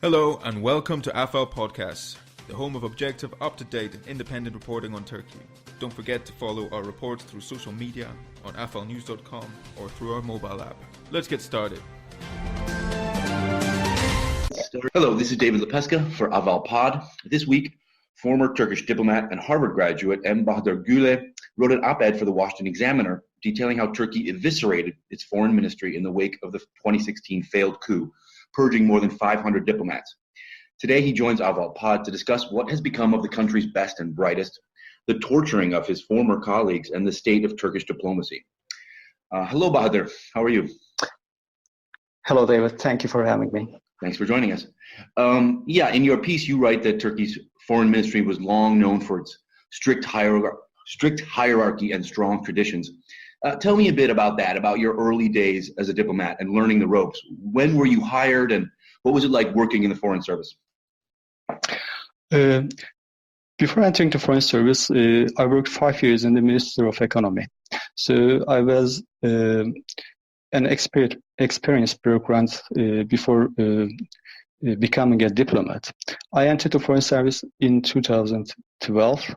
Hello and welcome to Ahval Podcast, the home of objective, up-to-date and independent reporting on Turkey. Don't forget to follow our reports through social media, on ahvalnews.com or through our mobile app. Let's get started. Hello, this is David Lepeska for Ahval Pod. This week, former Turkish diplomat and Harvard graduate Bahadir Gülle wrote an op-ed for the Washington Examiner detailing how Turkey eviscerated its foreign ministry in the wake of the 2016 failed coup, purging more than 500 diplomats. Today, he joins Ahval Pod to discuss what has become of the country's best and brightest, the torturing of his former colleagues, and the state of Turkish diplomacy. Hello, Bahadir. How are you? Hello, David. Thank you for having me. Thanks for joining us. In your piece, you write that Turkey's foreign ministry was long known for its strict hierarchy and strong traditions. Tell me a bit about that, about your early days as a diplomat and learning the ropes. When were you hired and what was it like working in the Foreign Service? Before entering the Foreign Service, I worked 5 years in the Ministry of Economy. So I was an experienced bureaucrat before becoming a diplomat. I entered the Foreign Service in 2012,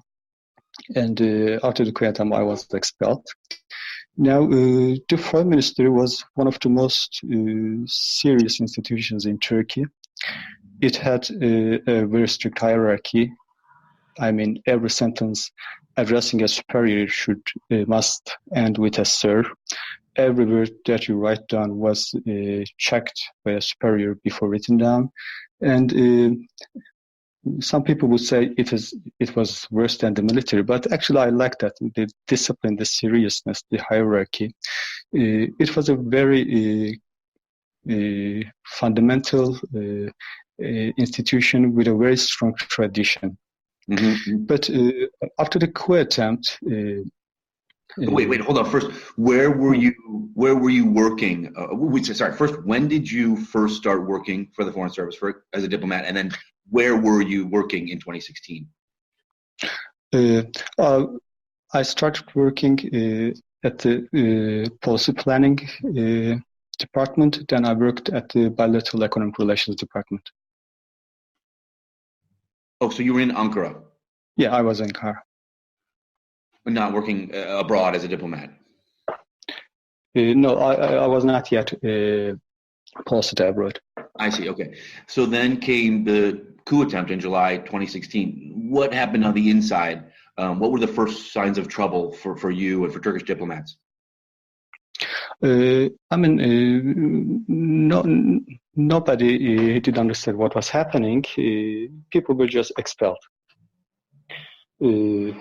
and after the coup attempt, I was expelled. Now, the Foreign Ministry was one of the most serious institutions in Turkey. It had a very strict hierarchy. I mean, every sentence addressing a superior must end with a sir. Every word that you write down was checked by a superior before written down. And some people would say it was worse than the military, but actually I like that, the discipline, the seriousness, the hierarchy. It was a very fundamental institution with a very strong tradition. Mm-hmm. But after the coup attempt, wait, hold on. First, where were you working? First, when did you first start working for the Foreign Service as a diplomat, and then where were you working in 2016? I started working at the policy planning department. Then I worked at the bilateral economic relations department. Oh, so you were in Ankara? Yeah, I was in Ankara. But not working abroad as a diplomat? No, I was not yet posted abroad. I see, okay. So then came the coup attempt in July 2016. What happened on the inside? What were the first signs of trouble for you and for Turkish diplomats? Nobody did understand what was happening. People were just expelled. It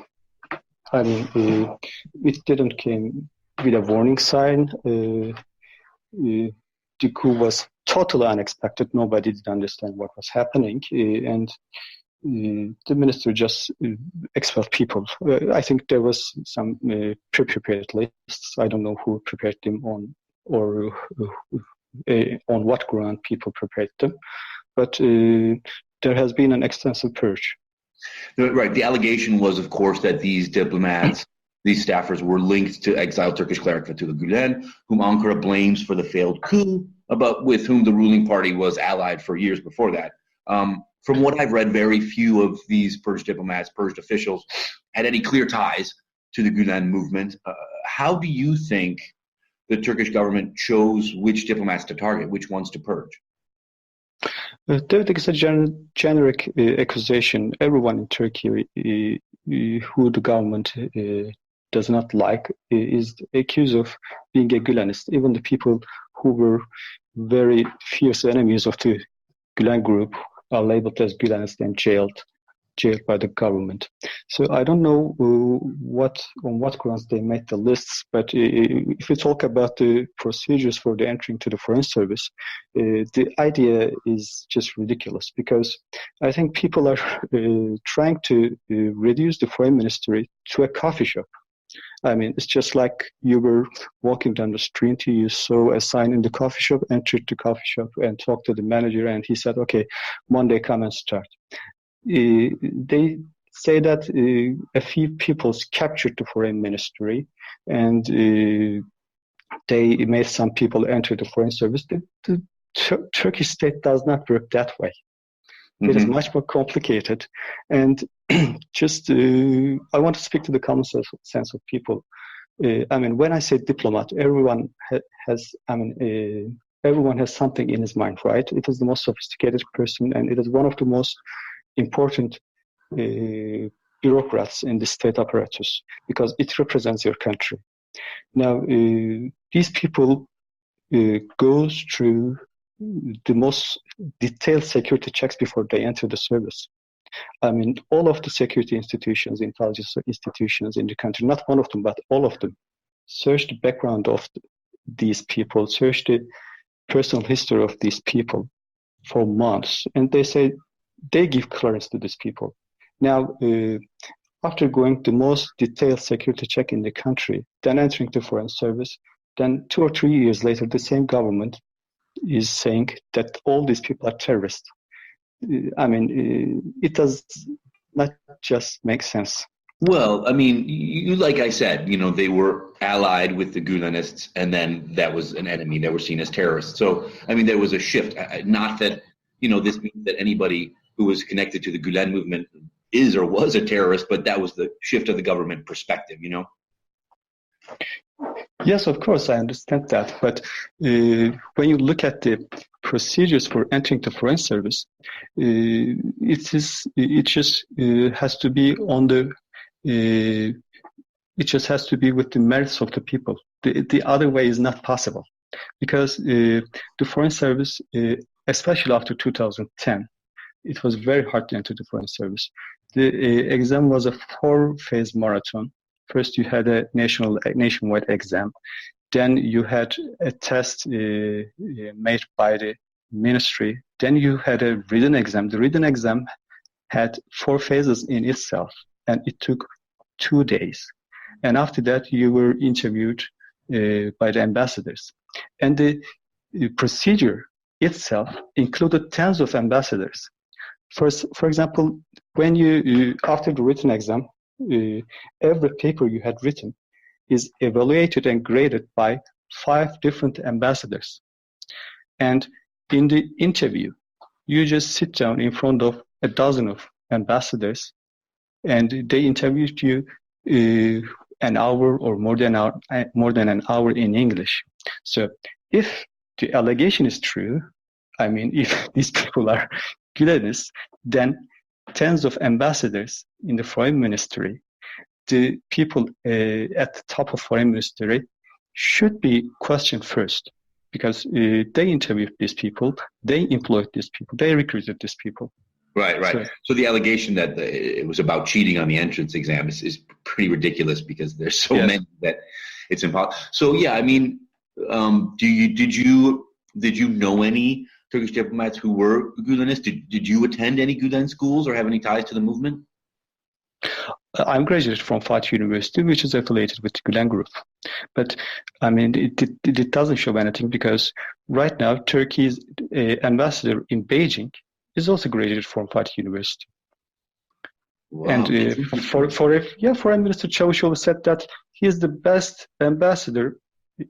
didn't come with a warning sign. The coup was totally unexpected. Nobody did understand what was happening, and the minister just expelled people. I think there was some pre-prepared lists. I don't know who prepared them on what ground people prepared them, but there has been an extensive purge. Right. The allegation was, of course, that these diplomats, these staffers, were linked to exiled Turkish cleric Fethullah Gülen, whom Ankara blames for the failed coup, but with whom the ruling party was allied for years before that. From what I've read, very few of these purged diplomats, purged officials, had any clear ties to the Gülen movement. How do you think the Turkish government chose which diplomats to target, which ones to purge? There is a generic accusation. Everyone in Turkey who the government does not like is accused of being a Gülenist. Even the people who were very fierce enemies of the Gülen group are labeled as Gülenist and jailed by the government. So I don't know on what grounds they made the lists, but if we talk about the procedures for the entering to the Foreign Service, the idea is just ridiculous, because I think people are trying to reduce the Foreign Ministry to a coffee shop. I mean, it's just like you were walking down the street, you saw a sign in the coffee shop, entered the coffee shop and talked to the manager, and he said, okay, Monday come and start. They say that a few people captured the foreign ministry and they made some people enter the foreign service. The Turkish state does not work that way. It is much more complicated. And just, I want to speak to the common sense of people. When I say diplomat, everyone everyone has something in his mind, right? It is the most sophisticated person, and it is one of the most important bureaucrats in the state apparatus because it represents your country. Now, these people go through the most detailed security checks before they enter the service. All of the security institutions, intelligence institutions in the country, not one of them, but all of them, search the background of these people, search the personal history of these people for months, and they give clearance to these people. Now, after going the most detailed security check in the country, then entering the foreign service, then 2 or 3 years later, the same government is saying that all these people are terrorists. It does not just make sense. Well, like I said, they were allied with the Gülenists, and then that was an enemy. They were seen as terrorists. So, there was a shift. Not that, this means that anybody who was connected to the Gülen movement is or was a terrorist, but that was the shift of the government perspective, Yes, of course, I understand that. But when you look at the procedures for entering the foreign service, it just has to be with the merits of the people. The other way is not possible, because the foreign service, especially after 2010, it was very hard to enter the foreign service. The exam was a 4-phase marathon. First, you had a nationwide exam. Then you had a test made by the ministry. Then you had a written exam. The written exam had 4 phases in itself, and it took 2 days. And after that, you were interviewed by the ambassadors. And the procedure itself included tens of ambassadors. For example, when you after the written exam, every paper you had written is evaluated and graded by 5 different ambassadors. And in the interview, you just sit down in front of a dozen of ambassadors, and they interviewed you an hour or more than an hour in English. So if the allegation is true, if these people are Gülenists, then tens of ambassadors in the foreign ministry, the people at the top of foreign ministry should be questioned first, because they interviewed these people, they employed these people, they recruited these people. Right. So the allegation that it was about cheating on the entrance exam is pretty ridiculous, because there's so many that it's impossible. So did you know any Turkish diplomats who were Gülenists? Did you attend any Gülen schools or have any ties to the movement? I'm graduated from Fatih University, which is affiliated with the Gülen group. But it doesn't show anything, because right now Turkey's ambassador in Beijing is also graduated from Fatih University. Wow. And Foreign Minister Çavuşoğlu said that he is the best ambassador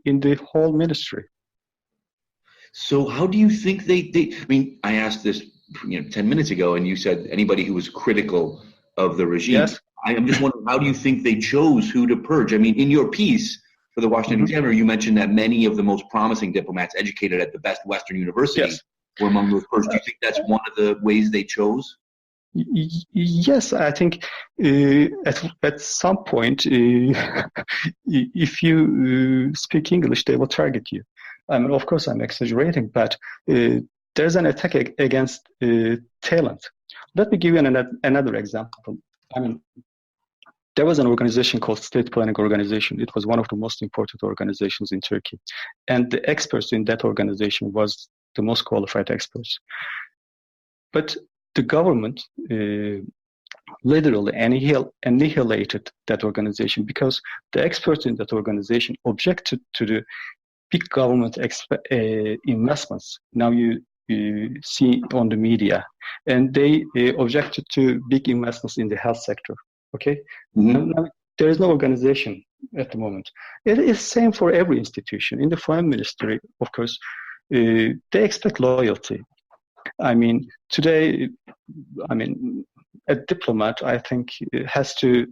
in the whole ministry. So how do you think I asked this 10 minutes ago, and you said anybody who was critical of the regime. Yes. I'm just wondering, how do you think they chose who to purge? In your piece for the Washington Examiner, you mentioned that many of the most promising diplomats educated at the best Western universities were among those purged. Do you think that's one of the ways they chose? Yes, I think at some point, if you speak English, they will target you. Of course, I'm exaggerating, but there's an attack against talent. Let me give you another example. There was an organization called State Planning Organization. It was one of the most important organizations in Turkey. And the experts in that organization was the most qualified experts. But the government literally annihilated that organization, because the experts in that organization objected to the big government investments. Now you see on the media, and they objected to big investments in the health sector. Okay, now, there is no organization at the moment. It is same for every institution. In the foreign ministry, of course, they expect loyalty. I mean, today, a diplomat, I think, has to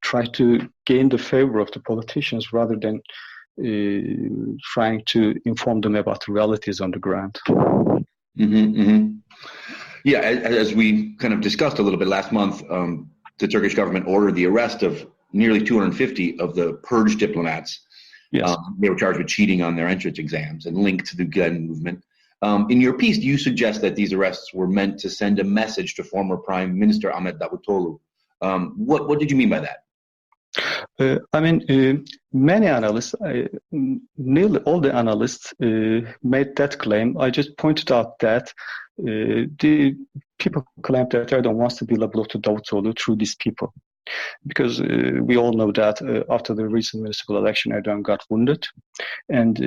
try to gain the favor of the politicians rather than trying to inform them about the realities on the ground. Yeah, as we kind of discussed a little bit last month, the Turkish government ordered the arrest of nearly 250 of the purged diplomats. Yes. They were charged with cheating on their entrance exams and linked to the Gülen movement. In your piece, you suggest that these arrests were meant to send a message to former Prime Minister Ahmet Davutoğlu. What did you mean by that? Many analysts, nearly all the analysts made that claim. I just pointed out that the people claim that Erdogan wants to deal a blow to Davutoğlu through these people. Because we all know that after the recent municipal election, Erdogan got wounded. And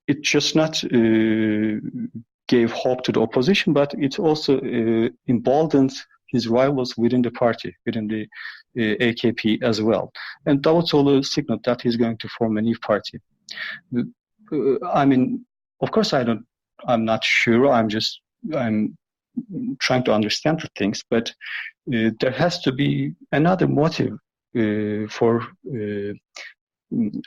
it just not gave hope to the opposition, but it also emboldened his rivals within the party, within the AKP as well. And Davutoğlu signaled that he's going to form a new party. Of course, I'm not sure. I'm trying to understand the things, but there has to be another motive for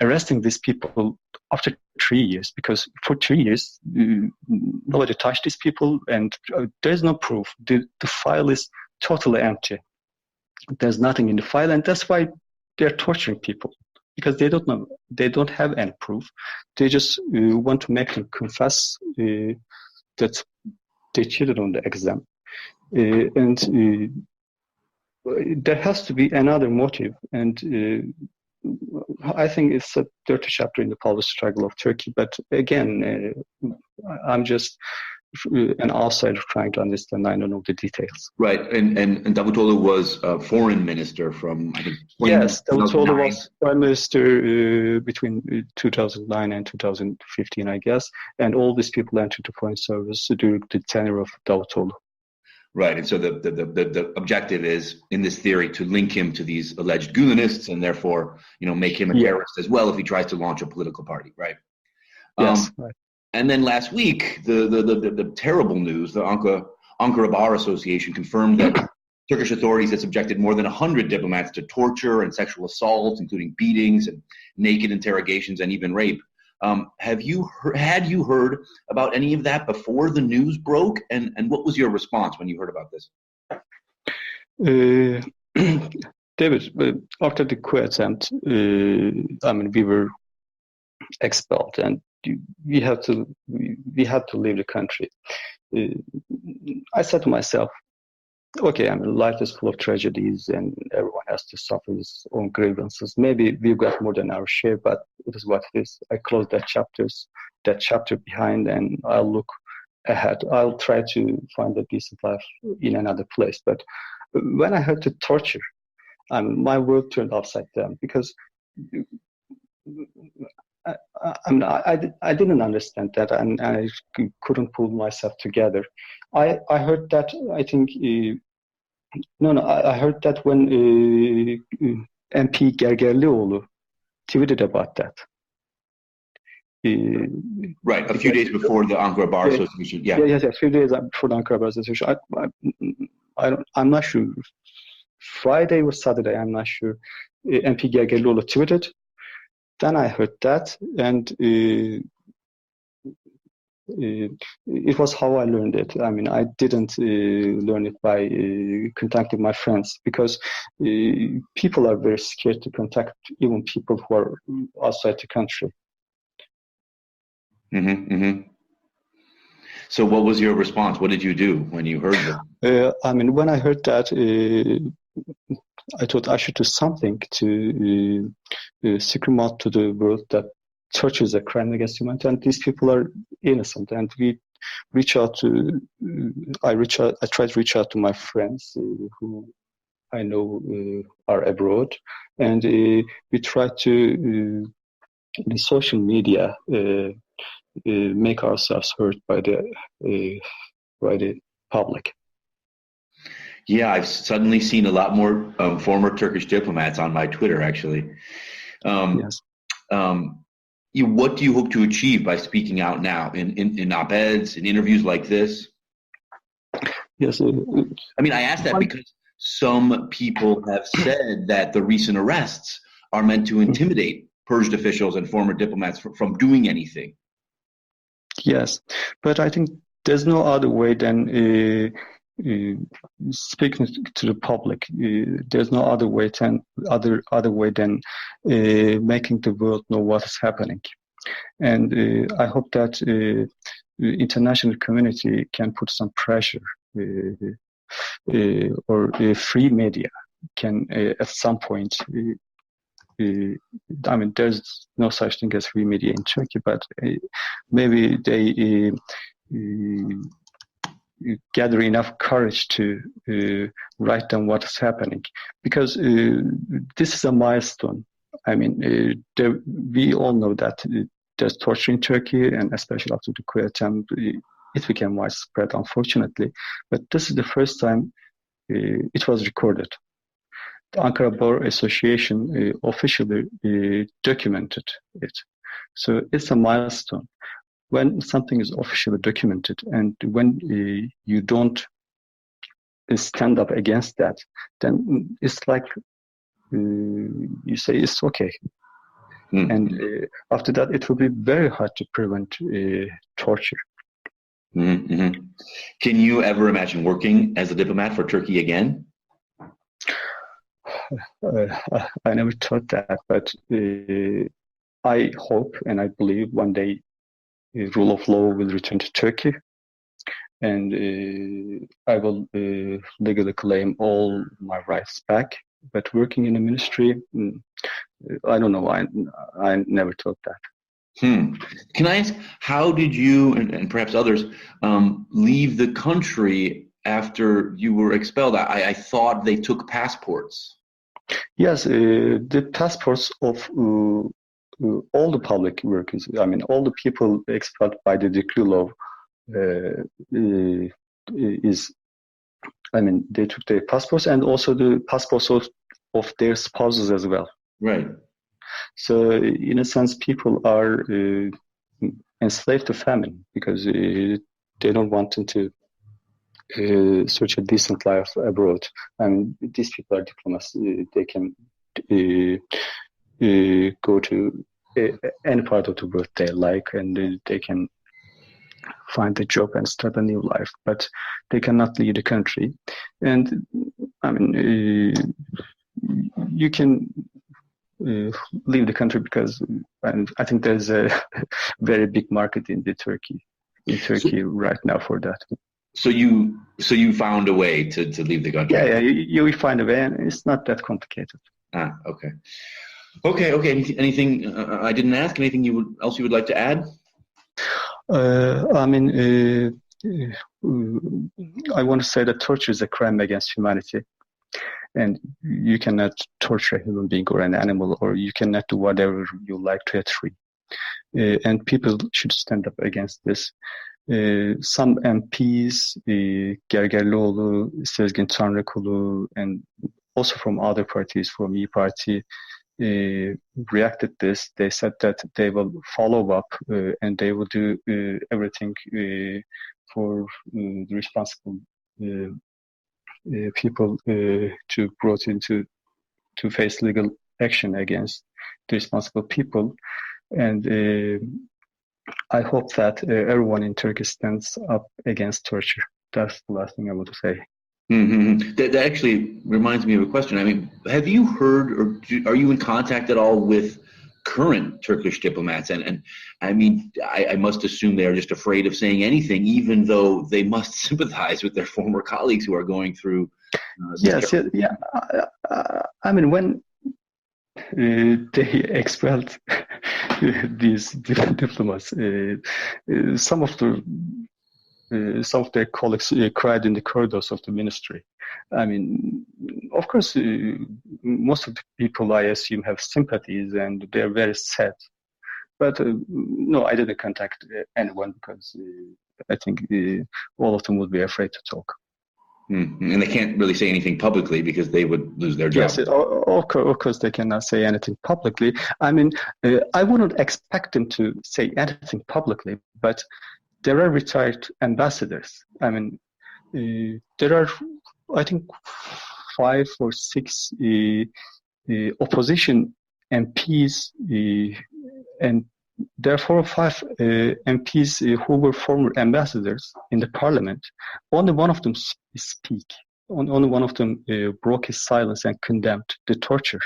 arresting these people after 3 years, because for 3 years, nobody touched these people and there's no proof. The file is totally empty. There's nothing in the file, and that's why they're torturing people, because they don't know, they don't have any proof. They just want to make them confess that they cheated on the exam. There has to be another motive, and I think it's a dirty chapter in the power struggle of Turkey. But again, I'm just an outsider trying to understand. I don't know the details. Right, and Davutoğlu was foreign minister from, I think, yes, Davutoğlu was prime minister between 2009 and 2015, I guess, and all these people entered the foreign service during the tenure of Davutoğlu. Right, and so the objective is, in this theory, to link him to these alleged Gülenists, and therefore, make him a terrorist as well if he tries to launch a political party, right? Yes. Right. And then last week, the terrible news, the Ankara Bar Association confirmed that Turkish authorities had subjected more than 100 diplomats to torture and sexual assault, including beatings and naked interrogations and even rape. Had you heard about any of that before the news broke? And what was your response when you heard about this? David, after the coup attempt, we were expelled, and we had to leave the country. I said to myself, okay, life is full of tragedies and everyone has to suffer his own grievances. Maybe we've got more than our share, but it is what it is. I closed that chapter behind, and I'll look ahead. I'll try to find a decent life in another place. But when I heard the torture, my world turned upside down, because I didn't understand that, and I couldn't pull myself together. I heard that, I think, I heard that when MP Gergerlioğlu tweeted about that. Right, a few days before the Ankara Bar Association. Yeah. Yes, a few days before the Ankara Bar Association. I'm not sure. Friday or Saturday, I'm not sure. MP Gergerlioğlu tweeted. Then I heard that, and it was how I learned it. I didn't learn it by contacting my friends, because people are very scared to contact even people who are outside the country. So what was your response? What did you do when you heard that? When I heard that, I thought I should do something to scream out to the world that torture is a crime against humanity, and these people are innocent. And I tried to reach out to my friends who I know are abroad, and we tried to, in social media, make ourselves heard by the public. Yeah, I've suddenly seen a lot more former Turkish diplomats on my Twitter, actually. Yes. what do you hope to achieve by speaking out now in op-eds, in interviews like this? Yes. I mean, I ask that because some people have said that the recent arrests are meant to intimidate purged officials and former diplomats from doing anything. Yes, but I think there's no other way than speaking to the public. There's no other way than making the world know what is happening. And I hope that the international community can put some pressure, or free media can at some point. I mean, there's no such thing as free media in Turkey, but maybe they gather enough courage to write down what is happening, because this is a milestone. I mean, we all know that there's torture in Turkey, and especially after the coup attempt, it became widespread, unfortunately. But this is the first time it was recorded. The Ankara Bar Association officially documented it. So it's a milestone. When something is officially documented and when you don't stand up against that, then it's like you say it's okay. Mm-hmm. And after that, it will be very hard to prevent torture. Mm-hmm. Can you ever imagine working as a diplomat for Turkey again? I never thought that, but I hope and I believe one day rule of law will return to Turkey, and I will legally claim all my rights back. But working in the ministry, I don't know. I never thought that. Can I ask, how did you and perhaps others leave the country after you were expelled? I thought they took passports. Yes, the passports of all the public workers, I mean, all the people expelled by the decree law they took their passports and also the passports of their spouses as well. Right. So, in a sense, people are enslaved to famine because they don't want them to search a decent life abroad. And these people are diplomats. They can go to any part of the world they like, and they can find a job and start a new life, but they cannot leave the country. And I mean, you can leave the country because I think there's a very big market in Turkey right now for that. So you found a way to leave the country? Yeah, you find a way, and it's not that complicated. Okay. Anything I didn't ask? Anything else you would like to add? I mean, I want to say that torture is a crime against humanity, and you cannot torture a human being or an animal, or you cannot do whatever you like to a tree. And people should stand up against this. Some MPs, Gergerlioğlu, Sezgin Tanrıkulu, and also from other parties, from İYİ Party, reacted this. They said that they will follow up and they will do everything for the responsible people to brought into to face legal action against the responsible people. And I hope that everyone in Turkey stands up against torture. That's the last thing I want to say. Mm-hmm. That actually reminds me of a question. I mean, have you heard or are you in contact at all with current Turkish diplomats? And I mean, I must assume they are just afraid of saying anything, even though they must sympathize with their former colleagues who are going through. I mean, when they expelled these diplomats, some of their colleagues cried in the corridors of the ministry. I mean, of course, most of the people, I assume, have sympathies and they're very sad. But no, I didn't contact anyone because I think all of them would be afraid to talk. And they can't really say anything publicly because they would lose their job. Yes, of course they cannot say anything publicly. I mean, I wouldn't expect them to say anything publicly, but there are retired ambassadors. I mean, there are, I think, 5 or 6 opposition MPs, and there are 4 or 5 MPs who were former ambassadors in the parliament. Only one of them speak. Only one of them broke his silence and condemned the torture.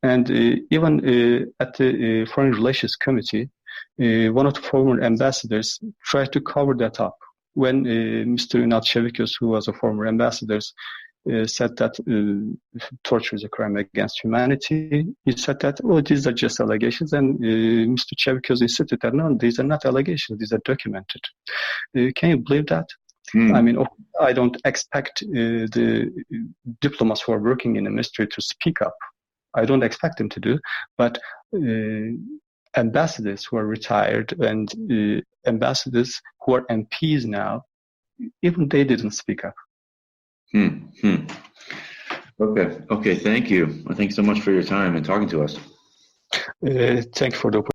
And even at the Foreign Relations Committee, one of the former ambassadors tried to cover that up. When Mr. Ünal Çeviköz, who was a former ambassador, said that torture is a crime against humanity, he said that, these are just allegations, and Mr. Çeviköz insisted that, no, these are not allegations, these are documented. Can you believe that? I mean, I don't expect the diplomats who are working in the ministry to speak up. I don't expect them to do, but ambassadors who are retired and ambassadors who are MPs now, even they didn't speak up. Okay. Thank you. Well, thanks so much for your time and talking to us. Thank you for the opportunity.